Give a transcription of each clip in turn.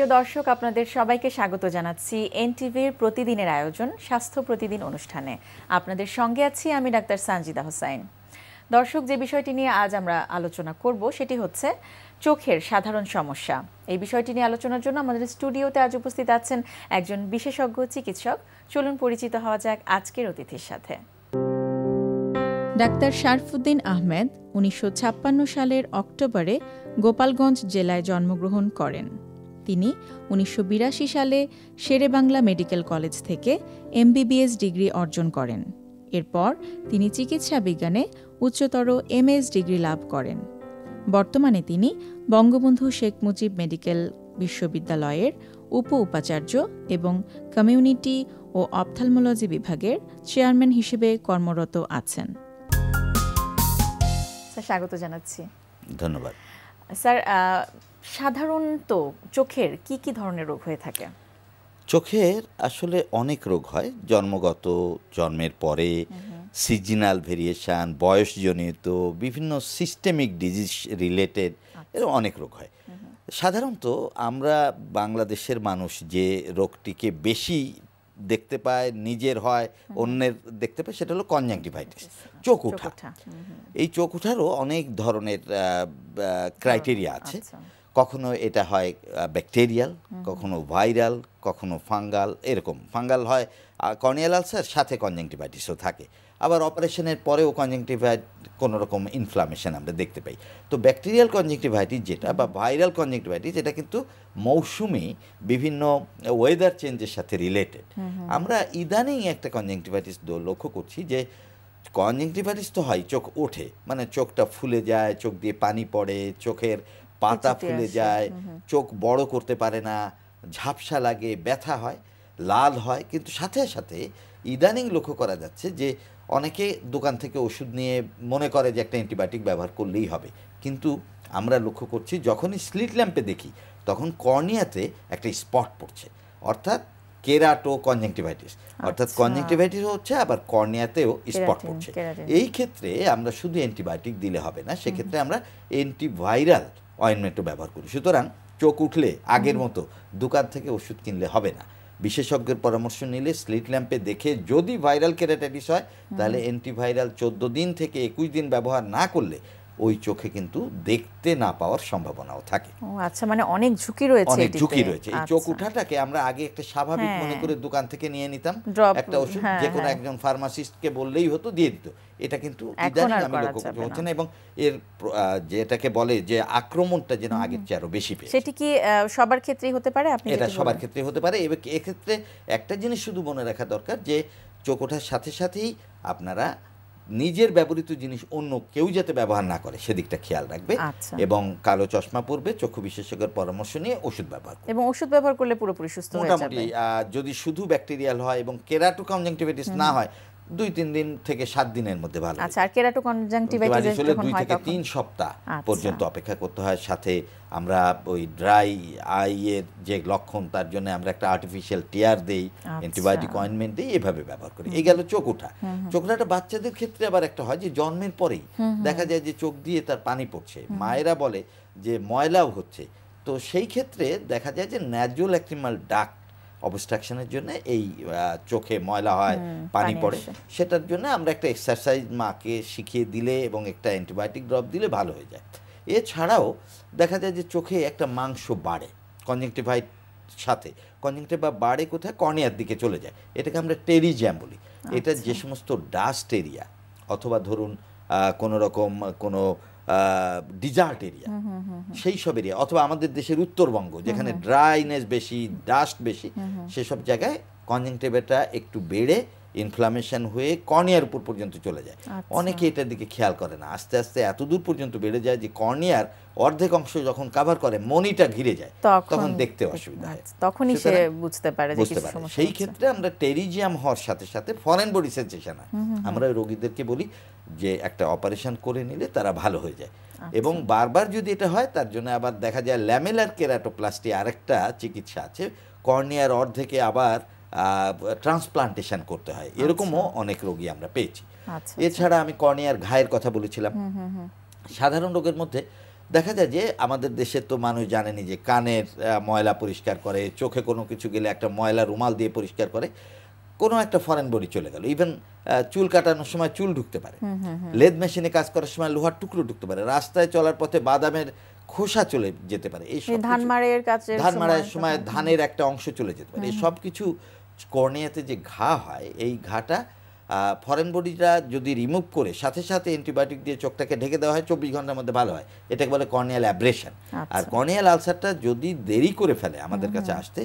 প্রিয় দর্শক, আপনাদের সবাইকে স্বাগত জানাচ্ছি এনটিভির প্রতিদিনের আয়োজন স্বাস্থ্য প্রতিদিন অনুষ্ঠানে। আপনাদের সঙ্গে আছি আমি ডাক্তার সানজিদা হোসাইন। দর্শক, যে বিষয়টি নিয়ে আজ আমরা আলোচনা করব সেটি হচ্ছে চোখের সাধারণ সমস্যা। এই বিষয়টি নিয়ে আলোচনার জন্য আমাদের স্টুডিওতে আজ উপস্থিত আছেন একজন বিশেষজ্ঞ চিকিৎসক। চলুন পরিচিত হওয়া যাক আজকের অতিথির সাথে। ডাক্তার শারফুদ্দিন আহমেদ 1956 সালের অক্টোবরে গোপালগঞ্জ জেলায় জন্মগ্রহণ করেন। তিনি 1982 সালে শেরেবাংলা মেডিকেল কলেজ থেকে এমবিবিএস ডিগ্রি অর্জন করেন। এরপর তিনি চিকিৎসা বিজ্ঞানে উচ্চতর এমএস ডিগ্রি লাভ করেন। বর্তমানে তিনি বঙ্গবন্ধু শেখ মুজিব মেডিকেল বিশ্ববিদ্যালয়ের উপাচার্য এবং কমিউনিটি ও অপথ্যালমোলজি বিভাগের চেয়ারম্যান হিসেবে কর্মরত আছেন। স্যার, স্বাগত জানাচ্ছি। ধন্যবাদ। স্যার, সাধারণত চোখের কি কি ধরনের রোগ হয়ে থাকে? চোখের আসলে অনেক রোগ হয়, জন্মগত, জন্মের পরে, সিজনাল ভেরিয়েশন, বয়সজনিত, বিভিন্ন সিস্টেমিক ডিজিজ রিলেটেড, এরকম অনেক রোগ হয়। সাধারণত আমরা বাংলাদেশের মানুষ যে রোগটিকে বেশি দেখতে পায়, নিজের হয়, অন্যের দেখতে পায়, সেটা হলো কনজাংটিভাইটিস, চোখ ওঠা। এই চোখ ওঠারও অনেক ধরনের ক্রাইটেরিয়া আছে। কখনো এটা হয় ব্যাকটেরিয়াল, কখনো ভাইরাল, কখনো ফাঙ্গাল। এরকম ফাঙ্গাল হয়, কর্নিয়াল আলসার সাথে কনজাংটিভাইটিসও থাকে। আবার অপারেশনের পরেও কনজাংটিভাইট কোনো রকম ইনফ্লামেশন আমরা দেখতে পাই। তো ব্যাকটেরিয়াল কনজাংটিভাইটিস যেটা বা ভাইরাল কনজাংটিভাইটিস, এটা কিন্তু মৌসুমি বিভিন্ন ওয়েদার চেঞ্জের সাথে রিলেটেড। আমরা ইদানিং একটা কনজাংটিভাইটিস লক্ষ্য করছি যে কনজাংটিভাইটিস তো হয়, চোখ ওঠে, মানে চোখটা ফুলে যায়, চোখ দিয়ে পানি পড়ে, চোখের পাতা ফুলে যায়, চোখ বড় করতে পারে না, ঝাপসা লাগে, ব্যথা হয়, লাল হয়। কিন্তু সাথে সাথে ইদানিং লক্ষ্য করা যাচ্ছে যে অনেকে দোকান থেকে ওষুধ নিয়ে মনে করে যে একটা অ্যান্টিবায়োটিক ব্যবহার করলেই হবে। কিন্তু আমরা লক্ষ্য করছি যখনই স্লিট ল্যাম্পে দেখি তখন কর্নিয়াতে একটা স্পট পড়ছে, অর্থাৎ কেরাটো কনজাংটিভাইটিস, অর্থাৎ কনজাংটিভাইটিস হচ্ছে, আবার কর্নিয়াতেও স্পট পড়ছে। এই ক্ষেত্রে আমরা শুধু অ্যান্টিবায়োটিক দিলে হবে না, সেক্ষেত্রে আমরা অ্যান্টিভাইরাল অয়েনমেন্টও ব্যবহার করি। সুতরাং চোখ উঠলে আগের মতো দোকান থেকে ওষুধ কিনলে হবে না, বিশেষজ্ঞের পরামর্শ নিলে স্লিট ল্যাম্পে দেখে যদি ভাইরাল কেরাটাইটিস হয় তাহলে অ্যান্টিভাইরাল 14 দিন থেকে 21 দিন ব্যবহার না করলে ওই চোখে কিন্তু দেখতে না পাওয়ার সম্ভাবনাও থাকে। আচ্ছা, মানে অনেক ঝুঁকি রয়েছে। অনেক ঝুঁকি রয়েছে। এই চোখ উঠাটাকে আমরা আগে একটা স্বাভাবিক মনে করে দোকান থেকে নিয়ে নিতাম, একটা ওষুধ যে কোনো একজন ফার্মাসিস্টকে বললেই হতো, দিয়ে দিত। এটা কিন্তু ইদানিং আমি লক্ষ্য করতে হচ্ছে না, এবং এর যেটাকে বলে যে আক্রমণটা যেন আগের চেয়ে আরো বেশি পেয়েছে। সেটি কি সবার ক্ষেত্রেই হতে পারে? আপনি এটা সবার ক্ষেত্রে হতে পারে। এবং এক্ষেত্রে একটা জিনিস শুধু মনে রাখা দরকার যে চোখ ওঠার সাথে সাথেই আপনারা নিজের ব্যবহৃত জিনিস অন্য কেউ যাতে ব্যবহার না করে সেদিকটা খেয়াল রাখবে, এবং কালো চশমা পরবে, চক্ষু বিশেষজ্ঞের পরামর্শ নিয়ে ওষুধ ব্যবহার করবে। এবং ওষুধ ব্যবহার করলে পুরোপুরি সুস্থ হয়ে যাবে মোটামুটি। যদি শুধু ব্যাকটেরিয়াল হয় এবং কেরাটো কনজাংটিভাইটিস না হয়, 2-3 দিন থেকে 7 দিনের মধ্যে ভালো। আচ্ছা, আর কেরাটো কনজাংটিভাইটিস যখন 2 থেকে 3 সপ্তাহ পর্যন্ত অপেক্ষা করতে হয়। সাথে আমরা ওই ড্রাই আই এর যে লক্ষণ, তার জন্য আমরা একটা আর্টিফিশিয়াল টিয়ার দেই, অ্যান্টিবায়োটিক অয়েনমেন্ট দেই, এভাবে ব্যবহার করি। এই গেল চোখ ওঠা। চোখ ওঠাটা বাচ্চাদের ক্ষেত্রে আবার একটা হয় যে জন্মের পরেই দেখা যায় যে চোখ দিয়ে তার পানি পড়ছে, মায়েরা বলে যে ময়লাও হচ্ছে। তো সেই ক্ষেত্রে দেখা যায় যে ন্যাজোল্যাক্রিমাল ডাক্ট অবস্ট্রাকশনের জন্য এই চোখে ময়লা হয়, পানি পড়ে। সেটার জন্য আমরা একটা এক্সারসাইজ মাকে শিখিয়ে দিলে এবং একটা অ্যান্টিবায়োটিক ড্রপ দিলে ভালো হয়ে যায়। এছাড়াও দেখা যায় যে চোখে একটা মাংস বাড়ে কনজাংটিভাইট সাথে। কনজাংটিভা বাড়ে কোথায়? কর্নিয়ার দিকে চলে যায়। এটাকে আমরা টেরিজিয়াম বলি। এটা যে সমস্ত ডাস্ট এরিয়া অথবা ধরুন কোনো রকম কোনো ডিজার্ট এরিয়া, সেই সব এরিয়া, অথবা আমাদের দেশের উত্তরবঙ্গ যেখানে ড্রাইনেস বেশি, ডাস্ট বেশি, সেসব জায়গায় কনজাংটিভাটা একটু বেড়ে ইনফ্লামেশন হয়ে কর্নিয়ার উপর পর্যন্ত চলে যায়। অনেকে এটার দিকে খেয়াল করে না, আস্তে আস্তে এত দূর পর্যন্ত বেড়ে যায় যে কর্নিয়ার অর্ধেক অংশ যখন কভার করে মনিটা ঘিরে যায়, তখন দেখতে অসুবিধা হয়, তখনই সে বুঝতে পারে যে কিছু সমস্যা। সেই ক্ষেত্রে আমরা টেরিজিয়াম হওয়ার সাথে সাথে ফরেন বডি সেনসেশন হয়, আমরা রোগীদেরকে বলি যে একটা অপারেশন করে নিলে তারা ভালো হয়ে যায়। এবং বারবার যদি এটা হয় তার জন্য আবার দেখা যায় ল্যামেলার কেরাটোপ্লাস্টি আরেকটা চিকিৎসা আছে, কর্নিয়ার অর্ধেকে আবার ট্রান্সপ্লান্টেশন করতে হয়। এরকমও অনেক রোগী আমরা পেয়েছি। এছাড়া আমি কর্নিয়ার ঘায়ের কথা বলেছিলাম। সাধারণ রোগের মধ্যে দেখা যায় যে আমাদের দেশে তো মানুষ জানেনি যে কানের ময়লা পরিষ্কার করে, চোখে কোনো কিছু গেলে একটা ময়লা রুমাল দিয়ে পরিষ্কার করে, কোনো একটা ফরেন বডি চলে গেল, ইভেন চুল কাটানোর সময় চুল ঢুকতে পারে, লেদ মেশিনে কাজ করার সময় লোহার টুকরো ঢুকতে পারে, রাস্তায় চলার পথে বাদামের খোসা চলে যেতে পারে, এই সব ধান মাড়ার সময় ধানের একটা অংশ চলে যেতে পারে, এই সব কিছু কর্নিয়াতে যে ঘা হয়, এই ঘাটা ফরেন বডিটা যদি রিমুভ করে সাথে সাথে অ্যান্টিবায়োটিক দিয়ে চোখটাকে ঢেকে দেওয়া হয় 24 ঘন্টার মধ্যে ভালো হয়, এটাকে বলে কর্নিয়াল অ্যাব্রেশন। আর কর্নিয়াল আলসারটা যদি দেরি করে ফেলে আমাদের কাছে আসতে,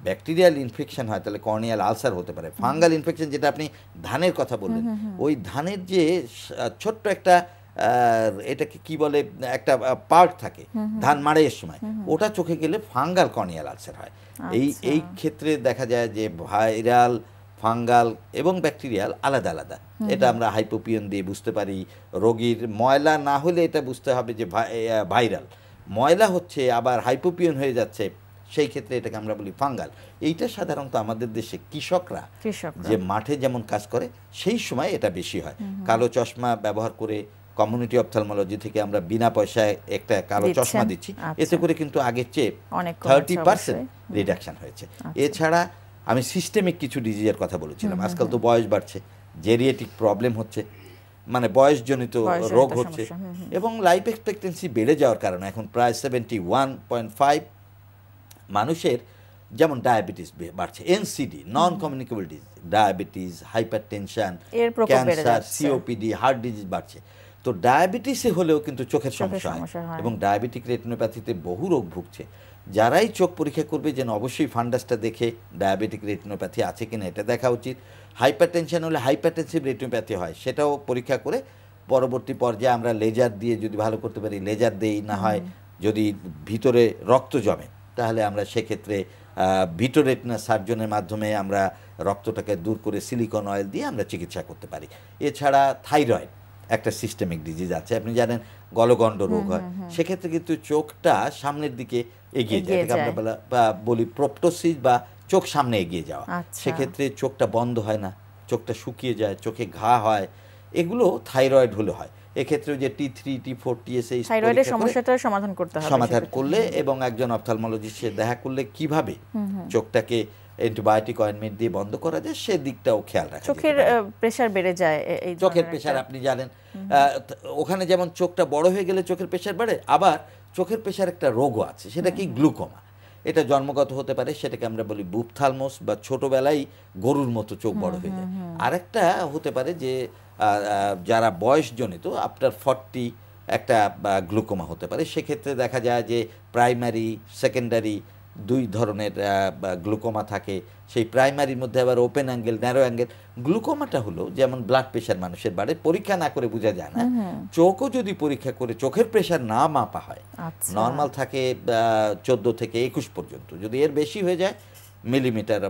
ব্যাকটেরিয়াল ইনফেকশন হয়, তাহলে কর্নিয়াল আলসার হতে পারে। ফাঙ্গাল ইনফেকশন, যেটা আপনি ধানের কথা বললেন, ওই ধানের যে ছোট্ট একটা এটাকে কি বলে, একটা পার্ট থাকে ধান মাড়াইয়ের সময়, ওটা চোখে গেলে ফাঙ্গাল কর্নিয়াল আলসার হয়। এই ক্ষেত্রে দেখা যায় যে ভাইরাল, ফাঙ্গাল এবং ব্যাকটেরিয়াল আলাদা আলাদা, এটা আমরা হাইপোপিয়ন দিয়ে বুঝতে পারি। রোগীর ময়লা না হলে এটা বুঝতে হবে যে ভাইরাল, ময়লা হচ্ছে আবার হাইপোপিয়ন হয়ে যাচ্ছে, সেই ক্ষেত্রে এটাকে আমরা বলি ফাঙ্গাল। এইটা সাধারণত আমাদের দেশে কৃষকরা যে মাঠে যেমন কাজ করে সেই সময় এটা বেশি হয়। কালো চশমা ব্যবহার করে কমিউনিটি অপথলমোলজি থেকে আমরা বিনা পয়সায় একটা কালো চশমা দিচ্ছি, এতে করে কিন্তু আগের চেয়ে 30% রিডাকশন হয়েছে। এছাড়া আমি সিস্টেমিক কিছু ডিজিজের কথা বলেছিলাম, আজকাল তো বয়স বাড়ছে, জেরিয়েটিক প্রবলেম হচ্ছে, মানে বয়সজনিত রোগ হচ্ছে, এবং লাইফ এক্সপেক্টেন্সি বেড়ে যাওয়ার কারণে এখন প্রায় 71.5 মানুষের যেমন ডায়াবেটিস বাড়ছে, NCD, non communicable disease, diabetes, hypertension, cancer, COPD, heart disease বাড়ছে। তো ডায়াবেটিসে হলেও কিন্তু চোখের সমস্যা হয়, এবং ডায়াবেটিক রেটিনোপ্যাথিতে বহু রোগ ভুগছে। যারাই চোখ পরীক্ষা করবে যেন অবশ্যই ফান্ডাসটা দেখে ডায়াবেটিক রেটিনোপ্যাথি আছে কিনা এটা দেখা উচিত। হাইপারটেনশন হলে হাইপারটেনসিভ রেটিনোপ্যাথি হয়, সেটাও পরীক্ষা করে পরবর্তী পর্যায়ে আমরা লেজার দিয়ে যদি ভালো করতে পারি লেজার দেই, না হয় যদি ভিতরে রক্ত জমে তাহলে আমরা সেক্ষেত্রে ভিটোরেটিনা সার্জনের মাধ্যমে আমরা রক্তটাকে দূর করে সিলিকন অয়েল দিয়ে আমরা চিকিৎসা করতে পারি। এছাড়া থাইরয়েড একটা সিস্টেমিক ডিজিজ আছে, আপনি জানেন গলগণ্ড রোগ হয়, সেক্ষেত্রে কিন্তু চোখটা সামনের দিকে এগিয়ে যায়, এটাকে আমরা বলি প্রপটোসিস বা চোখ সামনে এগিয়ে যাওয়া। সেক্ষেত্রে চোখটা বন্ধ হয় না, চোখটা শুকিয়ে যায়, চোখে ঘা হয়, এগুলো থাইরয়েড হলে হয়। এক্ষেত্রে যে T3, T4, TSH থাইরয়েডের সমস্যাটা সমাধান করতে হবে, সমাধান করলে এবং একজন অপথলমোলজিস্টের দেখা করলে কিভাবে চোখটাকে অ্যান্টিবায়োটিক অয়েন্টমেন্ট দিয়ে বন্ধ করা যায় সে দিকটাও খেয়াল রাখা। চোখের প্রেসার বেড়ে যায়, এই চোখের প্রেসার আপনি জানেন, ওখানে যেমন চোখটা বড় হয়ে গেলে চোখের প্রেসার বাড়ে, আবার চোখের প্রেসার একটা রোগও আছে, সেটা কি গ্লুকোমা। এটা জন্মগত হতে পারে, সেটাকে আমরা বলি বুপথালমোস, বা ছোটবেলায় গরুর মতো চোখ বড় হয়ে যায়। আরেকটা হতে পারে যে যারা বয়সজনিত আফটার 40 একটা গ্লুকোমা হতে পারে, সেক্ষেত্রে দেখা যায় যে প্রাইমারি, সেকেন্ডারি দুই ধরনের গ্লুকোমা থাকে। সেই প্রাইমারির মধ্যে আবার ওপেন অ্যাঙ্গেল, ন্যারো অ্যাঙ্গেল। গ্লুকোমাটা হলো যেমন ব্লাড প্রেশার মানুষের বাড়ে, পরীক্ষা না করে বোঝা যায় না, চোখও যদি পরীক্ষা করে চোখের প্রেশার না মাপা হয়, নর্মাল থাকে 14 থেকে 21 পর্যন্ত, যদি এর বেশি হয়ে যায় মিলিমিটার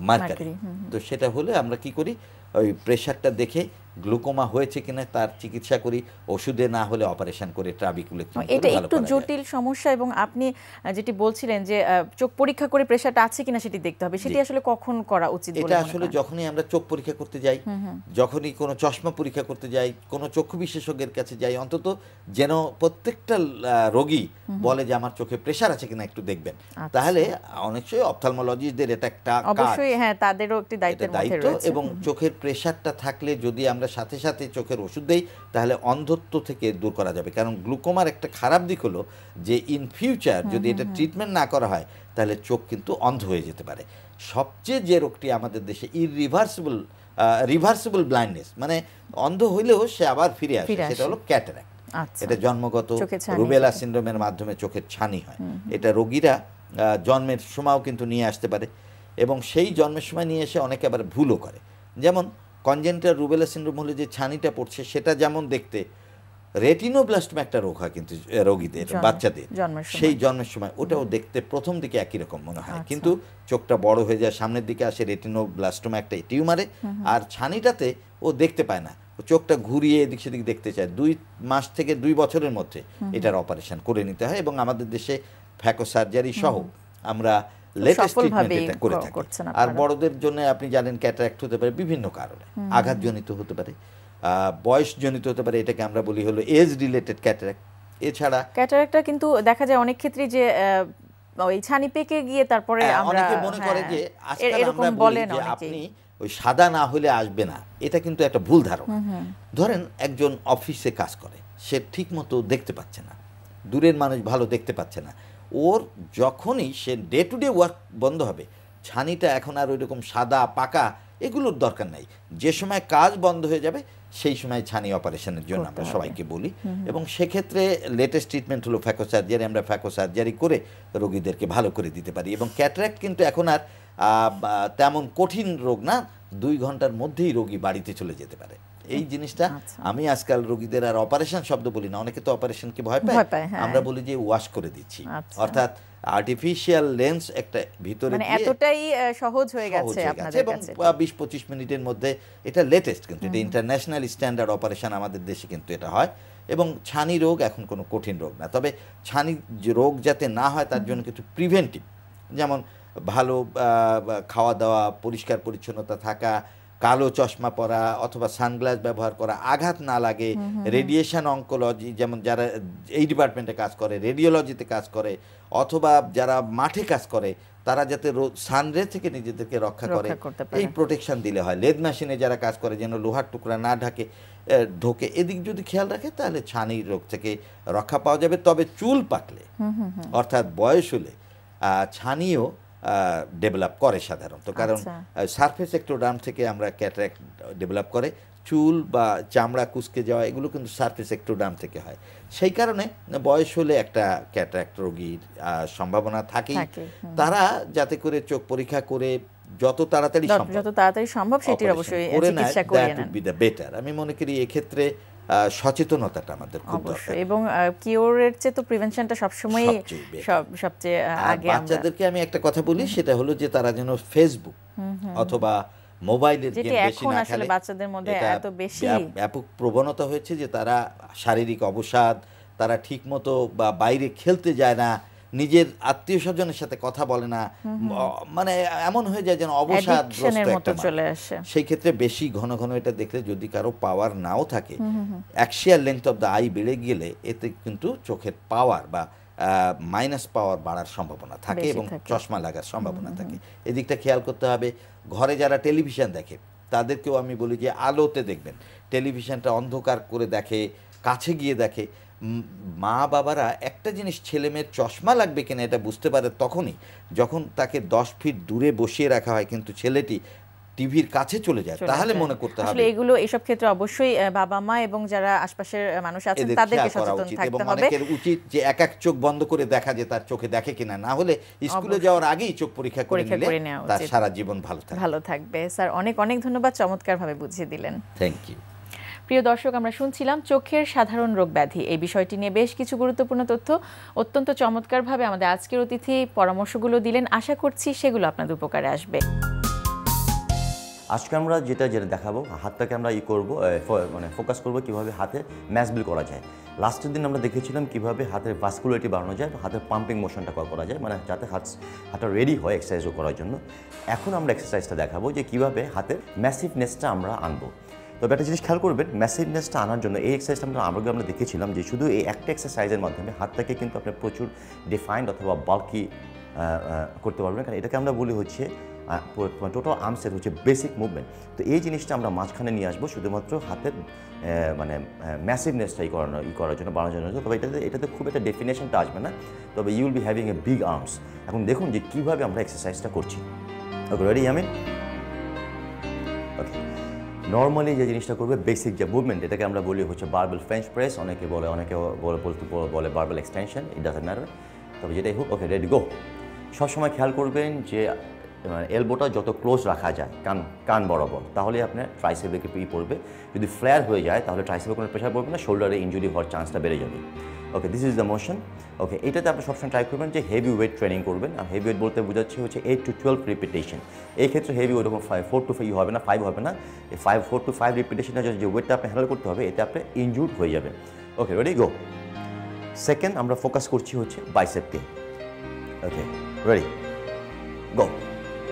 মার্কারি, তো সেটা হলে আমরা কি করি, ওই প্রেশারটা দেখে গ্লুকোমা হয়েছে কিনা তার চিকিৎসা করি, ওষুধে না হলে অপারেশন করে ট্রাবিকুলেক্টমি করে। এটা একটু জটিল সমস্যা, এবং আপনি যেটি বলছিলেন যে চোখ পরীক্ষা করে প্রেশারটা আছে কিনা সেটি দেখতে হবে, সেটি আসলে কখন করা উচিত? এটা আসলে যখনই আমরা চোখ পরীক্ষা করতে যাই, যখনই কোনো চশমা পরীক্ষা করতে যাই, কোনো চক্ষু বিশেষজ্ঞের কাছে যাই, অন্তত যেন প্রত্যেকটা রোগী বলে যে আমার চোখে প্রেশার আছে কিনা একটু দেখবেন, তাহলে অনেকই অপথলমোলজিস্টদের এটা একটা অবশ্যই, হ্যাঁ, তাদেরও একটি দায়িত্ব, এবং চোখের প্রেশারটা থাকলে যদি আমরা সাথে সাথে চোখের ওষুধ দেই তাহলে অন্ধত্ব থেকে দূর করা যাবে। কারণ গ্লুকোমার একটা খারাপ দিক হলো যে ইন ফিউচার যদি এটা ট্রিটমেন্ট না করা হয় তাহলে চোখ কিন্তু অন্ধ হয়ে যেতে পারে। সবচেয়ে যে রোগটি আমাদের দেশে রিভার্সিবল ব্লাইন্ডনেস, মানে অন্ধ হইলেও সে আবার ফিরে আসে, সেটা হলো ক্যাটারাক্ট। এটা জন্মগত রুবেলা সিনড্রোমের মাধ্যমে চোখের ছানি হয়। এটা রোগীরা জন্মের সময়ও কিন্তু নিয়ে আসতে পারে, এবং সেই জন্মের সময় নিয়ে এসে অনেকে আবার ভুলও করে। যেমন কনজেনিটাল রুবেলা সিনড্রোম হলে যে ছানিটা পড়ছে সেটা যেমন দেখতে, রেটিনোব্লাস্টোমা একটা রোগ হয় কিন্তু রোগীদের, বাচ্চাদের সেই জন্মের সময়, ওটাও দেখতে প্রথম দিকে একই রকম মনে হয়, কিন্তু চোখটা বড় হয়ে যায়, সামনের দিকে আসে রেটিনোব্লাস্টোমা একটা টিউমারে, আর ছানিটাতে ও দেখতে পায় না, চোখটা ঘুরিয়ে এদিক সেদিক দেখতে চায়। 2 মাস থেকে 2 বছরের মধ্যে এটার অপারেশন করে নিতে হয়, এবং আমাদের দেশে ফ্যাকো সার্জারি সহ আমরা লেটেস্ট ট্রিটমেন্ট এটা করে থাকি। আর বড়দের জন্য আপনি জানেন ক্যাটারাক্ট হতে পারে বিভিন্ন কারণে, আঘাতজনিত হতে পারে, বয়সজনিত হতে পারে, এটাকে আমরা বলি হলো এজ রিলেটেড ক্যাটারাক্ট। এছাড়া ক্যাটারাক্টটা কিন্তু দেখা যায় অনেক ক্ষেত্রে যে ওই ছানি পেকে গিয়ে তারপরে আমরা অনেকে মনে করে যে আজকাল এরকম আমরা বলি বলেন যে অনেকেই। আপনি ওই সাদা না হলে আসবে না, এটা কিন্তু একটা ভুল ধারণা। ধরেন একজন অফিসে কাজ করে, সে ঠিক মতো দেখতে পাচ্ছে না, দূরের মানুষ ভালো দেখতে পাচ্ছে না, ওর যখনই সে ডে টু ডে ওয়ার্ক বন্ধ হবে, ছানিটা এখন আর ওইরকম সাদা পাকা এগুলোর দরকার নাই। যে সময় কাজ বন্ধ হয়ে যাবে সেই সময় ছানি অপারেশনের জন্য আমরা সবাইকে বলি। এবং সেক্ষেত্রে লেটেস্ট ট্রিটমেন্ট হলো ফ্যাকো সার্জারি। আমরা ফ্যাকো সার্জারি করে রোগীদেরকে ভালো করে দিতে পারি। এবং ক্যাটারাক্ট কিন্তু এখন আর তেমন কঠিন রোগ না, 2 ঘন্টার মধ্যেই রোগী বাড়িতে চলে যেতে পারে। এই জিনিসটা আমি আজকাল রোগীদের আর অপারেশন শব্দ বলি না, অনেকে তো অপারেশনকে ভয় পায়, আমরা বলি যে ওয়াশ করে দিচ্ছি। অর্থাৎ আর্টিফিশিয়াল লেন্স একটা ভিতরে মানে এতটাই সহজ হয়ে গেছে আপনাদের এবং কাছে। 20-25 মিনিটের মধ্যে, এটা লেটেস্ট, কিন্তু এটা ইন্টারন্যাশনাল স্ট্যান্ডার্ড অপারেশন, আমাদের দেশে কিন্তু এটা হয়। এবং ছানি রোগ এখন কোনো কঠিন রোগ না, তবে ছানি রোগ যাতে না হয় তার জন্য কিছু প্রিভেন্টিভ, যেমন ভালো খাওয়া দাওয়া, পরিষ্কার পরিচ্ছন্নতা থাকা, কালো চশমা পরা অথবা সানগ্লাস ব্যবহার করা, আঘাত না লাগে, রেডিয়েশন অঙ্কোলজি, যেমন যারা এই ডিপার্টমেন্টে কাজ করে, রেডিওলজিতে কাজ করে, অথবা যারা মাঠে কাজ করে, তারা যাতে সানরে থেকে নিজেদেরকে রক্ষা করে এই প্রোটেকশন দিলে হয়। লেদ মেশিনে যারা কাজ করে যেন লোহার টুকরা না ঢোকে, এদিক যদি খেয়াল রাখে তাহলে ছানি রোগ থেকে রক্ষা পাওয়া যাবে। তবে চুল পাকলে অর্থাৎ বয়স হলে ছানিও ডেভেলপ করে সাধারণত, কারণ সারফেস একটোডার্ম থেকে আমরা ক্যাটারাক্ট ডেভেলপ করে। চুল বা চামড়া কুঁচকে যাওয়া এগুলো কিন্তু সারফেস একটোডার্ম থেকে হয়। সেই কারণে বয়স হলে একটা ক্যাটারাক্ট রোগীর সম্ভাবনা থাকেই। তারা যাতে করে চোখ পরীক্ষা করে যত তাড়াতাড়ি সম্ভব সেটির অবশ্যই চিকিৎসা করে নেন, বেটার। আমি মনে করি এক্ষেত্রে সচেতনতাটা আমাদের খুব দরকার। এবং কিওরের চেয়ে তো প্রিভেনশনটা সবসময় সবচেয়ে আগে। বাচ্চাদেরকে আমি একটা কথা বলি, সেটা হলো যে তারা যেন ফেসবুক অথবা মোবাইলের গেম বেশি না খেলে। বাচ্চাদের মধ্যে এত বেশি ব্যাপক প্রবণতা হয়েছে যে তারা শারীরিক অবসাদ, তারা ঠিকমতো বা বাইরে খেলতে যায় না, নিজের আত্মীয় স্বজনের সাথে কথা বলে না, মানে এমন হয়ে যায় যেন অবসাদগ্রস্ত একটা মানুষ। সেই ক্ষেত্রে বেশি ঘন ঘন এটা দেখলে, যদি কারো পাওয়ার নাও থাকে, axial length of the I বেড়ে গেলে এতে কিন্তু চোখের পাওয়ার বা মাইনাস পাওয়ার বাড়ার সম্ভাবনা থাকে এবং চশমা লাগার সম্ভাবনা থাকে। এদিকটা খেয়াল করতে হবে। ঘরে যারা টেলিভিশন দেখে তাদেরকেও আমি বলি যে আলোতে দেখবেন, টেলিভিশনটা অন্ধকার করে দেখে, কাছে গিয়ে দেখে। মা বাবারা একটা জিনিস, ছেলে মেয়ের চশমা লাগবে কিনা এটা বুঝতে পারে তখনই যখন তাকে 10 ফিট দূরে বসিয়ে রাখা হয় কিন্তু ছেলেটি টিভির কাছে চলে যায়, তাহলে মনে করতে হবে। আসলে এগুলো এসব ক্ষেত্রে অবশ্যই বাবা মা এবং যারা আশপাশের মানুষ আছেন তাদেরকে সচেতন থাকতে হবে। এবং অনেকের উচিত যে এক চোখ বন্ধ করে দেখা, যে তার চোখে দেখে কিনা, না হলে স্কুলে যাওয়ার আগেই চোখ পরীক্ষা করে নিলে তার সারা জীবন ভালো থাকবে। স্যার অনেক অনেক ধন্যবাদ, চমৎকারভাবে বুঝিয়ে দিলেন। Thank you. প্রিয় দর্শক, আমরা শুনছিলাম চোখের সাধারণ রোগ ব্যাধি, এই বিষয়টি নিয়ে বেশ কিছু গুরুত্বপূর্ণ তথ্য অত্যন্ত চমৎকারভাবে আমাদের আজকের অতিথি পরামর্শগুলো দিলেন। আশা করছি সেগুলো আপনাদের উপকারে আসবে। আজকে আমরা যেটা দেখাবো, হাতটাকে আমরা করবো, মানে ফোকাস করবো কীভাবে হাতে ম্যাসবিল করা যায়। লাস্টের দিন আমরা দেখেছিলাম কীভাবে হাতের ভাস্কুলারিটি বাড়ানো যায়, হাতের পাম্পিং মোশনটা করা যায়, মানে যাতে হাতটা রেডি হয় এক্সারসাইজও করার জন্য। এখন আমরা এক্সারসাইজটা দেখাবো যে কীভাবে হাতের ম্যাসিভনেসটা আমরা আনবো। তবে একটা জিনিস খেয়াল করবেন, ম্যাসিভনেসটা আনার জন্য এই এক্সারসাইজটা আমরা দেখেছিলাম যে শুধু এই একটা এক্সারসাইজের মাধ্যমে হাতটাকে কিন্তু আপনি প্রচুর ডিফাইন্ড অথবা বাল্কি করতে পারবেন, কারণ এটাকে আমরা বলি হচ্ছে টোটাল আর্মসের হচ্ছে বেসিক মুভমেন্ট। তো এই জিনিসটা আমরা মাঝখানে নিয়ে আসবো শুধুমাত্র হাতের মানে ম্যাসিভনেসটা করার জন্য, বাড়ানোর জন্য। তবে এটাতে খুব একটা ডেফিনেশনটা আসবে না, তবে you will be having a big arms. এখন দেখুন যে কীভাবে আমরা এক্সারসাইজটা করছি। Okay, ready? আমি ওকে, নর্মালি যে জিনিসটা করবে, বেসিক যে মুভমেন্ট, এটাকে আমরা বলি হচ্ছে বারবেল ফ্রেঞ্চ প্রেস, অনেকে বলে barbell extension, it doesn't matter, তবে যেটাই হোক। ওকে, রেডি, গো। সবসময় খেয়াল করবেন যে এলবোটা যত ক্লোজ রাখা যায় কান বরাবর, তাহলে আপনার ট্রাইসেপে পড়বে। যদি ফ্লেয়ার হয়ে যায় তাহলে ট্রাইসেপে কোনো প্রেশার পড়বে না, শোল্ডারে ইনজুরি হওয়ার চান্সটা বেড়ে যাবে। ওকে, দিস ইজ দ্য মোশন। ওকে, এটাতে আপনি সবসময় ট্রাই করবেন যে হেভি ওয়েট ট্রেনিং করবেন। আর হেভি ওয়েট বলতে বোঝাচ্ছে হচ্ছে 8 to 12 রিপিটেশন। এই ক্ষেত্রে হেভি ওরকম 4 to 5 হবে না, 5 হবে না। এই 4 to 5 রিপিটেশনের যে ওয়েটটা আপনি হ্যান্ডেল করতে হবে, এতে আপনি ইনজুর্ড হয়ে যাবেন। ওকে, রেডি, গো। সেকেন্ড, আমরা ফোকাস করছি হচ্ছে বাইসেপকে। ওকে, রেডি, গো।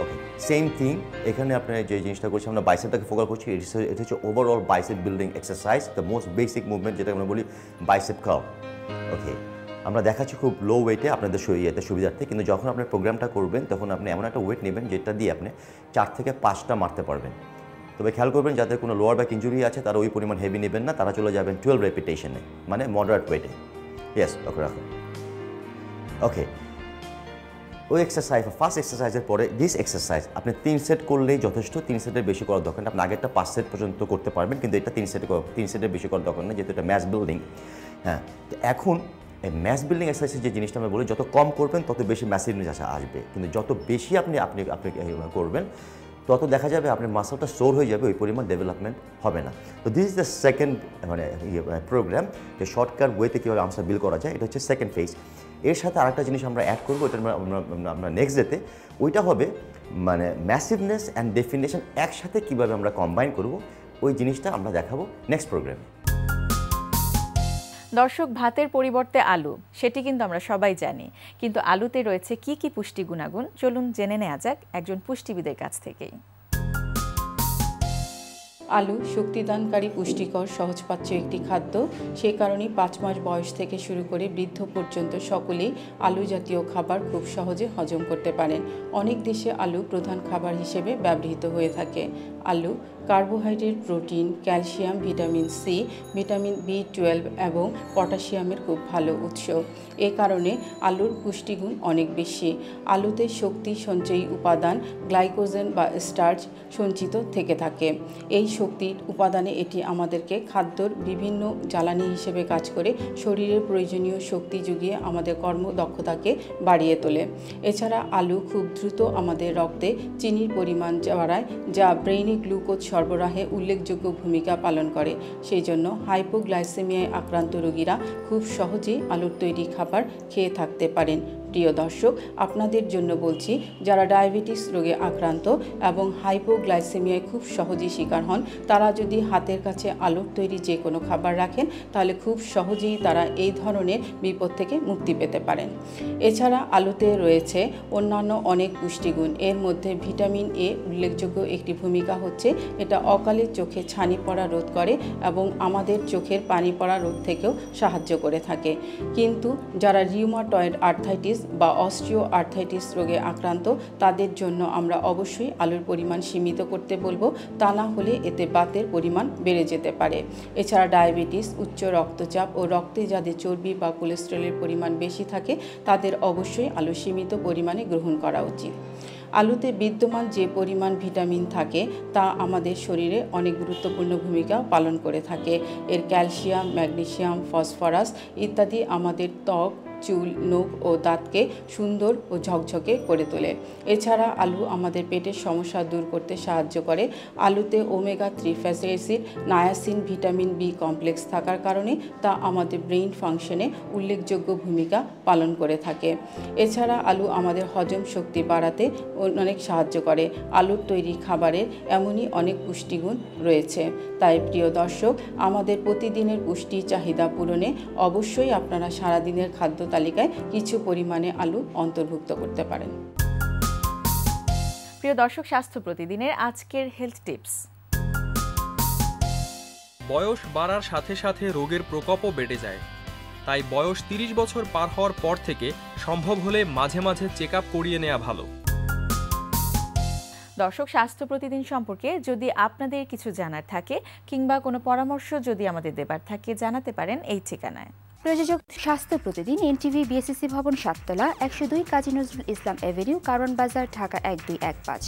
ওকে, সেম থিং, এখানে আপনার যে জিনিসটা করছি আমরা বাইসেপটাকে ফোকাস করছি। এটা হচ্ছে overall bicep building exercise, the most basic movement, যেটা আমরা বলি বাইসেপ কার্ল। ওকে, আমরা দেখাচ্ছি খুব লো ওয়েটে আপনাদের ইয়েতে সুবিধার্থে, কিন্তু যখন আপনি প্রোগ্রামটা করবেন তখন আপনি এমন একটা ওয়েট নেবেন যেটা দিয়ে আপনি 4 থেকে 5টা মারতে পারবেন। তবে খেয়াল করবেন যাদের কোনো লোয়ার ব্যাক ইঞ্জুরি আছে তারা ওই পরিমাণ হেভি নেবেন না, তারা চলে যাবেন 12 রেপিটেশনে, মানে মডারেট ওয়েটে। ইয়েস, ওকে রাখুন। ওকে, ওই এক্সারসাইজ ফার্স্ট এক্সারসাইজের পরে দিস এক্সারসাইজ আপনি 3 সেট করলেই যথেষ্ট, 3 সেটের বেশি করার দরকার নেই। আপনি আগেরটা 5 সেট পর্যন্ত করতে পারবেন, কিন্তু এটা 3 সেটের বেশি করার দরকার নেই, যেহেতু এটা ম্যাস বিল্ডিং। হ্যাঁ, তো এখন এই ম্যাস বিল্ডিং এক্সারসাইজের যে জিনিসটা আমরা বলি, যত কম করবেন তত বেশি ম্যাসিভনেস আসবে, কিন্তু যত বেশি আপনি করবেন তত দেখা যাবে আপনার মাসলটা সোর হয়ে যাবে, ওই পরিমাণ ডেভেলপমেন্ট হবে না। তো this is the second program, যে শর্টকাট ওয়েতে কীভাবে আর্মসটা বিল্ড করা যায়, এটা হচ্ছে সেকেন্ড ফেজ। এর সাথে আরেকটা জিনিস আমরা অ্যাড করবো, এটা আমরা নেক্সট ডেতে, ওইটা হবে মানে ম্যাসিভনেস অ্যান্ড ডেফিনেশন একসাথে কীভাবে আমরা কম্বাইন করব, ওই জিনিসটা আমরা দেখাবো নেক্সট প্রোগ্রামে। দর্শক, ভাতের পরিবর্তে আলু, সেটি কিন্তু আমরা সবাই জানি, কিন্তু আলুতে রয়েছে কি কি পুষ্টি গুণাগুণ, চলুন জেনে নেওয়া যাক একজন পুষ্টিবিদের কাছ থেকেই। আলু শক্তিদানকারী, পুষ্টিকর, সহজপাচ্য একটি খাদ্য। সেই কারণেই 5 মাস বয়স থেকে শুরু করে বৃদ্ধ পর্যন্ত সকলেই আলু জাতীয় খাবার খুব সহজে হজম করতে পারেন। অনেক দেশে আলু প্রধান খাবার হিসেবে ব্যবহৃত হয়ে থাকে। আলু carbohydrate, protein, calcium, vitamin C, vitamin B12 এবং পটাশিয়ামের খুব ভালো উৎস। এ কারণে আলুর পুষ্টিগুণ অনেক বেশি। আলুতে শক্তি সঞ্চয়ী উপাদান গ্লাইকোজেন বা স্টার্চ সঞ্চিত থেকে থাকে। এই শক্তির উপাদানে এটি আমাদেরকে খাদ্যর বিভিন্ন জ্বালানি হিসেবে কাজ করে শরীরের প্রয়োজনীয় শক্তি জুগিয়ে আমাদের কর্মদক্ষতাকে বাড়িয়ে তোলে। এছাড়া আলু খুব দ্রুত আমাদের রক্তে চিনির পরিমাণ বাড়ায়, যা ব্রেইনে গ্লুকোজ সরবরাহে উল্লেখযোগ্য ভূমিকা পালন করে। সেই জন্য হাইপোগ্লাইসেমিয়ায় আক্রান্ত রোগীরা খুব সহজেই আলুর তৈরি খাবার খেয়ে থাকতে পারেন। প্রিয় দর্শক, আপনাদের জন্য বলছি, যারা ডায়াবেটিস রোগে আক্রান্ত এবং হাইপোগ্লাইসেমিয়ায় খুব সহজেই শিকার হন, তারা যদি হাতের কাছে আলুর তৈরি যে কোনো খাবার রাখেন, তাহলে খুব সহজেই তারা এই ধরনের বিপদ থেকে মুক্তি পেতে পারেন। এছাড়া আলুতে রয়েছে অন্যান্য অনেক পুষ্টিগুণ। এর মধ্যে ভিটামিন এ উল্লেখযোগ্য একটি ভূমিকা হচ্ছে, এটা অকালে চোখে ছানি পড়া রোধ করে এবং আমাদের চোখের পানি পড়া রোধ থেকেও সাহায্য করে থাকে। কিন্তু যারা রিউমাটয়েড আর্থ্রাইটিস বা অস্টিও আর্থ্রাইটিস রোগে আক্রান্ত, তাদের জন্য আমরা অবশ্যই আলুর পরিমাণ সীমিত করতে বলবো, তা না হলে এতে বাতের পরিমাণ বেড়ে যেতে পারে। এছাড়া ডায়াবেটিস, উচ্চ রক্তচাপ ও রক্তে যাদের চর্বি বা কোলেস্টেরলের পরিমাণ বেশি থাকে, তাদের অবশ্যই আলু সীমিত পরিমাণে গ্রহণ করা উচিত। আলুতে বিদ্যমান যে পরিমাণ ভিটামিন থাকে তা আমাদের শরীরে অনেক গুরুত্বপূর্ণ ভূমিকা পালন করে থাকে। এর ক্যালসিয়াম, ম্যাগনেসিয়াম, ফসফরাস ইত্যাদি আমাদের ত্বক, চুল, নখ ও দাঁতকে সুন্দর ও ঝকঝকে করে তোলে। এছাড়া আলু আমাদের পেটের সমস্যা দূর করতে সাহায্য করে। আলুতে omega 3 fatty acid, niacin, vitamin B complex থাকার কারণে তা আমাদের ব্রেইন ফাংশনে উল্লেখযোগ্য ভূমিকা পালন করে থাকে। এছাড়া আলু আমাদের হজম শক্তি বাড়াতে অনেক সাহায্য করে। আলুর তৈরি খাবারের এমনই অনেক পুষ্টিগুণ রয়েছে। তাই প্রিয় দর্শক, আমাদের প্রতিদিনের পুষ্টি চাহিদা পূরণে অবশ্যই আপনারা সারাদিনের খাদ্য তালিকায় কিছু পরিমাণে আলু অন্তর্ভুক্ত করতে পারেন। প্রিয় দর্শক, স্বাস্থ্য প্রতিদিনের আজকের হেলথ টিপস। বয়স বাড়ার সাথে সাথে রোগের প্রকোপও বেড়ে যায়, তাই বয়স 30 বছর পার হওয়ার পর থেকে সম্ভব হলে মাঝে মাঝে চেক আপ করিয়ে নেওয়া ভালো। দর্শক, স্বাস্থ্য প্রতিদিন সম্পর্কে যদি আপনাদের কিছু জানার থাকে কিংবা কোনো পরামর্শ যদি আমাদের দেবার থাকে, জানাতে পারেন এই ঠিকানায়। প্রযোজক স্বাস্থ্য প্রতিদিন, এনটিভি, বিএসসি ভবন, 7 তলা, 102 কাজী নজরুল ইসলাম এভিনিউ, কারওয়ান বাজার, ঢাকা 1215।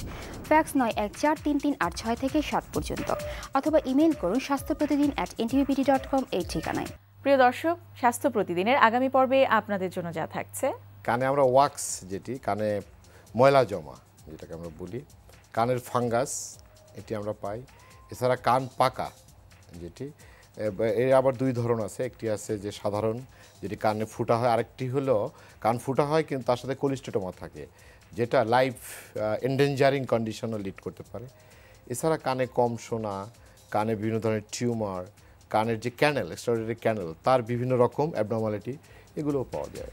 ফ্যাক্স 914338 থেকে 7 পর্যন্ত, অথবা ইমেইল করুন স্বাস্থ্যপ্রতিদিন@ntvpt.com এই ঠিকানায়। প্রিয় দর্শক, স্বাস্থ্য প্রতিদিনের আগামী পর্বে আপনাদের জন্য যা থাকছে: কানে আমরা ওয়াক্স, যেটি কানে ময়লা জমা, যেটাকে আমরা বলি, কানের ফাঙ্গাস, এটি আমরা পাই। এছাড়া কান পাকা, যেটি এর আবার 2 ধরন আছে। একটি আছে যে সাধারণ, যেটি কানে ফুটা হয়, আরেকটি হলো কান ফুটা হয় কিন্তু তার সাথে কোলিস্টেটোমা থাকে, যেটা লাইফ এন্ডেঞ্জারিং কন্ডিশনও লিড করতে পারে। এছাড়া কানে কম শোনা, কানে বিভিন্ন ধরনের টিউমার, কানের যে ক্যানেল, এক্সট্রাঅর্ডিনারি ক্যানেল, তার বিভিন্ন রকম অ্যাবনর্মালিটি, এগুলোও পাওয়া যায়।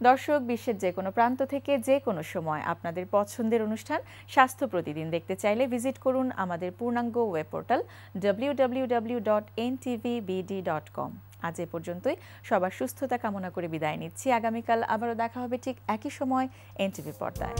দর্শক, বিশ্বের যে কোনো প্রান্ত থেকে যে কোনো সময় আপনাদের পছন্দের অনুষ্ঠান স্বাস্থ্য প্রতিদিন দেখতে চাইলে ভিজিট করুন আমাদের পূর্ণাঙ্গ ওয়েব পোর্টাল www.ntvbd.com। আজ এ পর্যন্তই। সবার সুস্থতা কামনা করে বিদায় নিচ্ছি। আগামীকাল আবারও দেখা হবে ঠিক একই সময় এনটিভি পর্দায়।